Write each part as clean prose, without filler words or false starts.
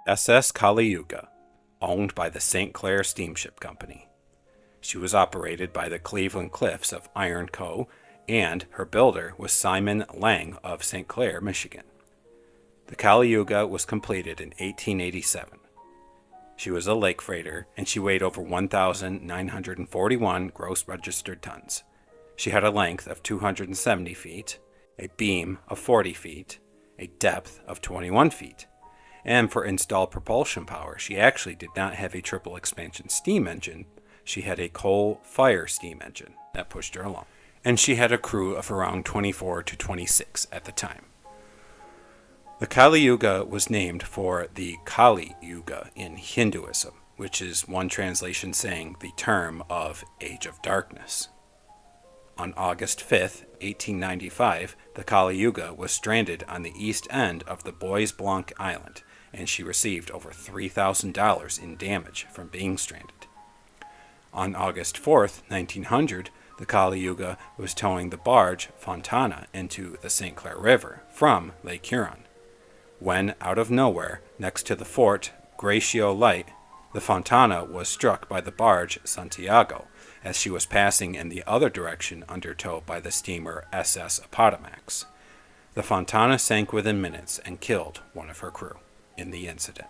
SS Kaliyuga, owned by the St. Clair Steamship Company. She was operated by the Cleveland Cliffs of Iron Co., and her builder was Simon Lang of St. Clair, Michigan. The Kaliyuga was completed in 1887. She was a lake freighter, and she weighed over 1,941 gross registered tons. She had a length of 270 feet, a beam of 40 feet, a depth of 21 feet, and for installed propulsion power, she actually did not have a triple expansion steam engine. She had a coal-fire steam engine that pushed her along, and she had a crew of around 24 to 26 at the time. The Kaliyuga was named for the Kali Yuga in Hinduism, which is one translation saying the term of Age of Darkness. On August 5, 1895, the Kaliyuga was stranded on the east end of the Bois Blanc Island, and she received over $3,000 in damage from being stranded. On August 4, 1900, the Kaliyuga was towing the barge Fontana into the St. Clair River from Lake Huron. When, out of nowhere, next to the Fort Gratio Light, the Fontana was struck by the barge Santiago as she was passing in the other direction under tow by the steamer SS Appomattox. The Fontana sank within minutes and killed one of her crew in the incident.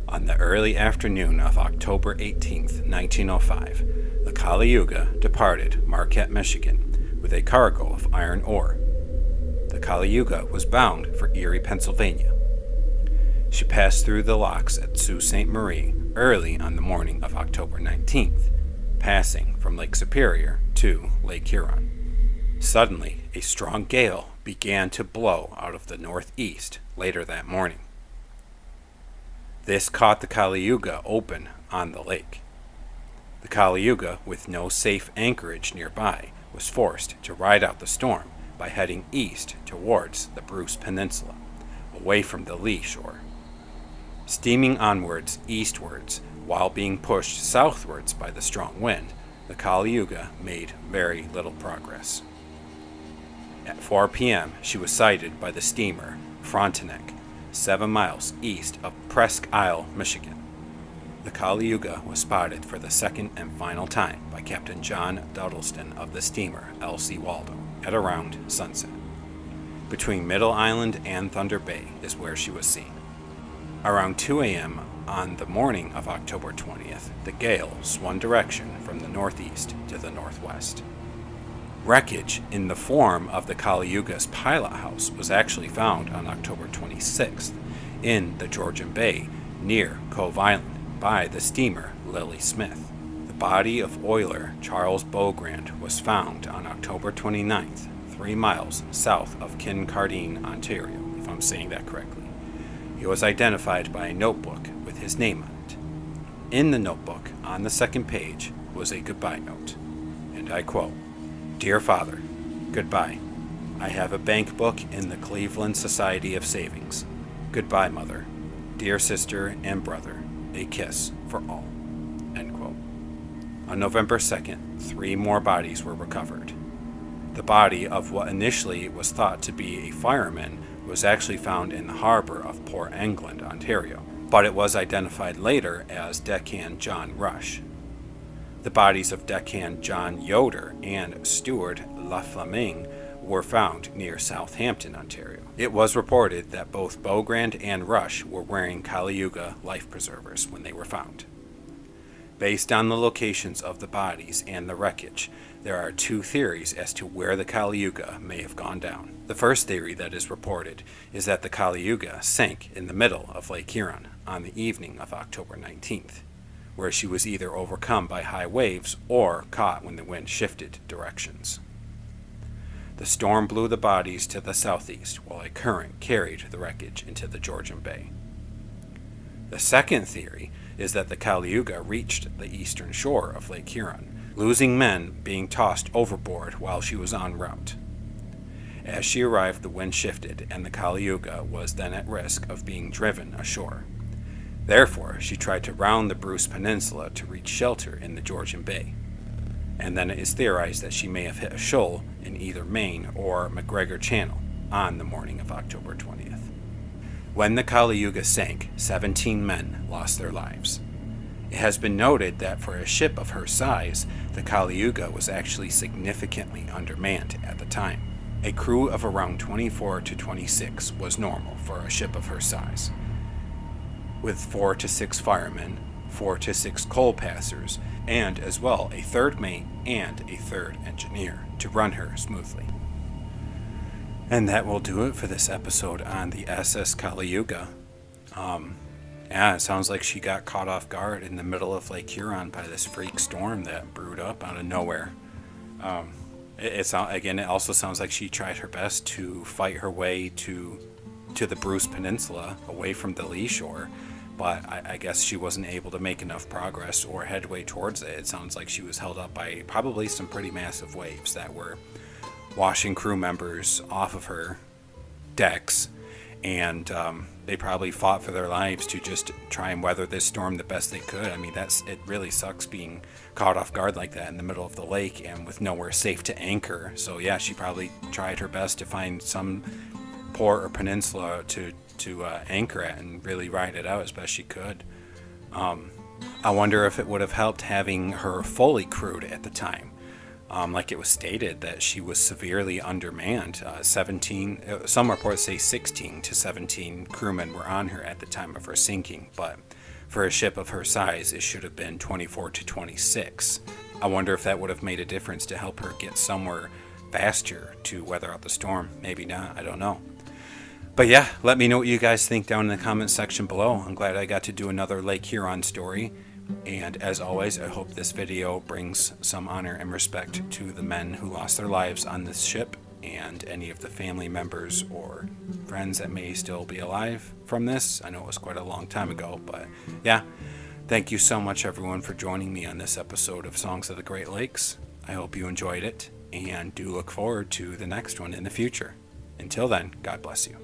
On the early afternoon of October 18, 1905, the Kaliyuga departed Marquette, Michigan, with a cargo of iron ore. The Kaliyuga was bound for Erie, Pennsylvania. She passed through the locks at Sault Ste. Marie early on the morning of October 19th, passing from Lake Superior to Lake Huron. Suddenly, a strong gale began to blow out of the northeast later that morning. This caught the Kaliyuga open on the lake. The Kaliyuga, with no safe anchorage nearby, was forced to ride out the storm by heading east towards the Bruce Peninsula, away from the lee shore. Steaming onwards eastwards while being pushed southwards by the strong wind, the Kaliyuga made very little progress. At 4 p.m., she was sighted by the steamer Frontenac, 7 miles east of Presque Isle, Michigan. The Kaliyuga was spotted for the second and final time by Captain John Duddleston of the steamer L.C. Waldo at around sunset. Between Middle Island and Thunder Bay is where she was seen. Around 2 a.m. on the morning of October 20th, the gale swung direction from the northeast to the northwest. Wreckage in the form of the Kaliyuga's pilot house was actually found on October 26th in the Georgian Bay near Cove Island by the steamer Lily Smith. The body of oiler Charles Beaugrand was found on October 29th, 3 miles south of Kincardine, Ontario, if I'm saying that correctly. He was identified by a notebook with his name on it. In the notebook, on the second page, was a goodbye note, and I quote, "Dear Father, goodbye. I have a bank book in the Cleveland Society of Savings. Goodbye, Mother. Dear sister and brother, a kiss for all." End quote. On November 2nd, 3 more bodies were recovered. The body of what initially was thought to be a fireman was actually found in the harbor of Port England, Ontario, but it was identified later as Deckhand John Rush. The bodies of Deckhand John Yoder and Stewart Laflamme were found near Southampton, Ontario. It was reported that both Beaugrand and Rush were wearing Kaliyuga life preservers when they were found. Based on the locations of the bodies and the wreckage, there are 2 theories as to where the Kaliyuga may have gone down. The first theory that is reported is that the Kaliyuga sank in the middle of Lake Huron on the evening of October 19th. Where she was either overcome by high waves or caught when the wind shifted directions. The storm blew the bodies to the southeast, while a current carried the wreckage into the Georgian Bay. The second theory is that the Kaliyuga reached the eastern shore of Lake Huron, losing men being tossed overboard while she was en route. As she arrived, the wind shifted, and the Kaliyuga was then at risk of being driven ashore. Therefore, she tried to round the Bruce Peninsula to reach shelter in the Georgian Bay. And then it is theorized that she may have hit a shoal in either Maine or McGregor Channel on the morning of October 20th. When the Kaliyuga sank, 17 men lost their lives. It has been noted that for a ship of her size, the Kaliyuga was actually significantly undermanned at the time. A crew of around 24 to 26 was normal for a ship of her size, with 4 to 6 firemen, 4 to 6 coal passers, and as well a third mate and a third engineer to run her smoothly. And that will do it for this episode on the SS Kaliyuga. Yeah, it sounds like she got caught off guard in the middle of Lake Huron by this freak storm that brewed up out of nowhere. It also sounds like she tried her best to fight her way to the Bruce Peninsula away from the lee shore, but I guess she wasn't able to make enough progress or headway towards it. It sounds like she was held up by probably some pretty massive waves that were washing crew members off of her decks, and they probably fought for their lives to just try and weather this storm the best they could. I mean, it really sucks being caught off guard like that in the middle of the lake and with nowhere safe to anchor. So yeah, she probably tried her best to find some port or peninsula to anchor at and really ride it out as best she could. I wonder if it would have helped having her fully crewed at the time. Like it was stated that she was severely undermanned. 17, some reports say 16 to 17 crewmen were on her at the time of her sinking, but for a ship of her size, it should have been 24 to 26. I wonder if that would have made a difference to help her get somewhere faster to weather out the storm. Maybe not, I don't know. But yeah, let me know what you guys think down in the comments section below. I'm glad I got to do another Lake Huron story. And as always, I hope this video brings some honor and respect to the men who lost their lives on this ship and any of the family members or friends that may still be alive from this. I know it was quite a long time ago, but yeah. Thank you so much, everyone, for joining me on this episode of Songs of the Great Lakes. I hope you enjoyed it, and do look forward to the next one in the future. Until then, God bless you.